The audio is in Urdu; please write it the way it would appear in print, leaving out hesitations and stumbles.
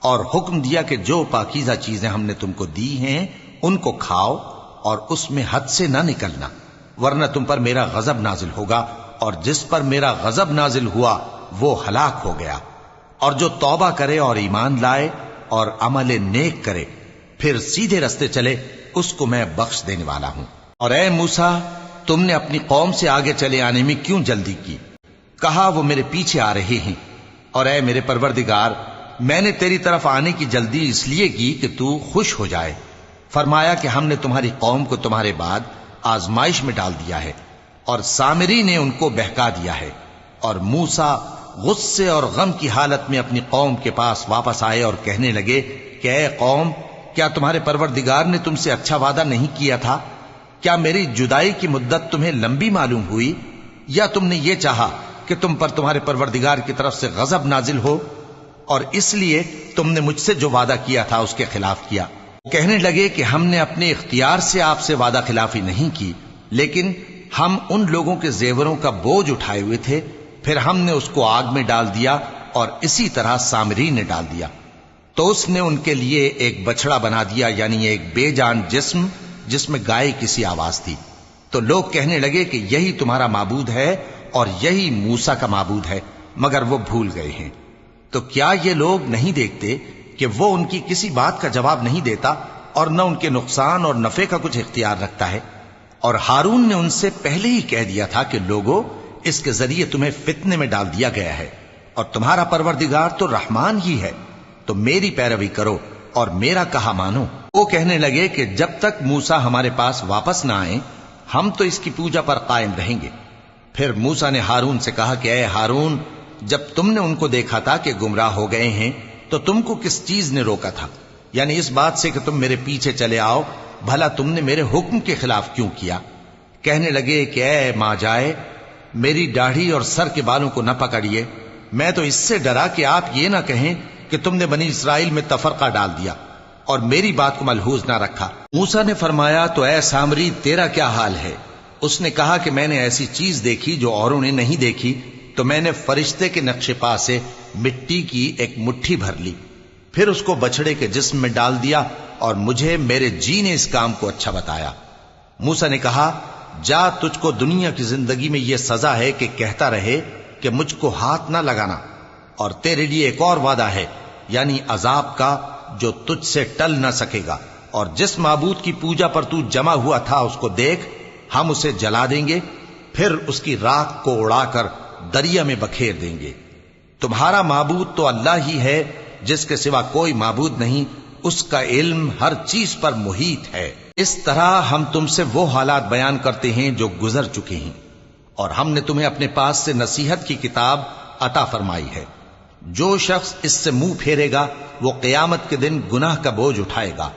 اور حکم دیا کہ جو پاکیزہ چیزیں ہم نے تم کو دی ہیں ان کو کھاؤ اور اس میں حد سے نہ نکلنا، ورنہ تم پر میرا غضب نازل ہوگا، اور جس پر میرا غضب نازل ہوا وہ ہلاک ہو گیا۔ اور جو توبہ کرے اور ایمان لائے اور عمل نیک کرے پھر سیدھے رستے چلے، اس کو میں بخش دینے والا ہوں۔ اور اے موسیٰ، تم نے اپنی قوم سے آگے چلے آنے میں کیوں جلدی کی؟ کہا وہ میرے پیچھے آ رہے ہیں۔ اور اے میرے پروردگار، میں نے تیری طرف آنے کی جلدی اس لیے کی کہ تو خوش ہو جائے۔ فرمایا کہ ہم نے تمہاری قوم کو تمہارے بعد آزمائش میں ڈال دیا ہے، اور سامری نے ان کو بہکا دیا ہے۔ اور موسیٰ غصے اور غم کی حالت میں اپنی قوم کے پاس واپس آئے اور کہنے لگے کہ اے قوم، کیا تمہارے پروردگار نے تم سے اچھا وعدہ نہیں کیا تھا؟ کیا میری جدائی کی مدت تمہیں لمبی معلوم ہوئی، یا تم نے یہ چاہا کہ تم پر تمہارے پروردگار کی طرف سے غضب نازل ہو، اور اس لیے تم نے مجھ سے جو وعدہ کیا تھا اس کے خلاف کیا؟ کہنے لگے کہ ہم نے اپنے اختیار سے آپ سے وعدہ خلافی نہیں کی، لیکن ہم ان لوگوں کے زیوروں کا بوجھ اٹھائے ہوئے تھے، پھر ہم نے اس کو آگ میں ڈال دیا، اور اسی طرح سامری نے ڈال دیا۔ تو اس نے ان کے لیے ایک بچڑا بنا دیا، یعنی ایک بے جان جسم جس میں گائے کسی آواز تھی۔ تو لوگ کہنے لگے کہ یہی تمہارا معبود ہے اور یہی موسیٰ کا معبود ہے، مگر وہ بھول گئے ہیں۔ تو کیا یہ لوگ نہیں دیکھتے کہ وہ ان کی کسی بات کا جواب نہیں دیتا، اور نہ ان کے نقصان اور نفع کا کچھ اختیار رکھتا ہے؟ اور ہارون نے ان سے پہلے ہی کہہ دیا تھا کہ لوگوں، اس کے ذریعے تمہیں فتنے میں ڈال دیا گیا ہے، اور تمہارا پروردگار تو رحمان ہی ہے، تو میری پیروی کرو اور میرا کہا مانو۔ وہ کہنے لگے کہ جب تک موسیٰ ہمارے پاس واپس نہ آئیں ہم تو اس کی پوجا پر قائم رہیں گے۔ پھر موسیٰ نے ہارون سے کہا کہ اے ہارون، جب تم نے ان کو دیکھا تھا کہ گمراہ ہو گئے ہیں تو تم کو کس چیز نے روکا تھا؟ یعنی اس بات سے کہ تم میرے پیچھے چلے آؤ، بھلا تم نے میرے حکم کے خلاف کیوں کیا؟ کہنے لگے کہ اے ماں جائے، میری داڑھی اور سر کے بالوں کو نہ پکڑیے، میں تو اس سے ڈرا کہ آپ یہ نہ کہیں کہ تم نے بنی اسرائیل میں تفرقہ ڈال دیا اور میری بات کو ملحوظ نہ رکھا۔ موسیٰ نے فرمایا تو اے سامری، تیرا کیا حال ہے؟ اس نے کہا کہ میں نے ایسی چیز دیکھی جو اوروں نے نہیں دیکھی، تو میں نے فرشتے کے نقش پا سے مٹی کی ایک مٹھی بھر لی، پھر اس کو بچڑے کے جسم میں ڈال دیا، اور مجھے میرے جی نے اس کام کو اچھا بتایا۔ موسیٰ نے کہا جا، تجھ کو دنیا کی زندگی میں یہ سزا ہے کہ کہتا رہے کہ مجھ کو ہاتھ نہ لگانا، اور تیرے لیے ایک اور وعدہ ہے، یعنی عذاب کا جو تجھ سے ٹل نہ سکے گا، اور جس معبود کی پوجا پر تو جمع ہوا تھا اس کو دیکھ، ہم اسے جلا دیں گے، پھر اس کی راکھ کو اڑا کر دریا میں بکھیر دیں گے۔ تمہارا معبود تو اللہ ہی ہے، جس کے سوا کوئی معبود نہیں، اس کا علم ہر چیز پر محیط ہے۔ اس طرح ہم تم سے وہ حالات بیان کرتے ہیں جو گزر چکے ہیں، اور ہم نے تمہیں اپنے پاس سے نصیحت کی کتاب عطا فرمائی ہے۔ جو شخص اس سے منہ پھیرے گا وہ قیامت کے دن گناہ کا بوجھ اٹھائے گا،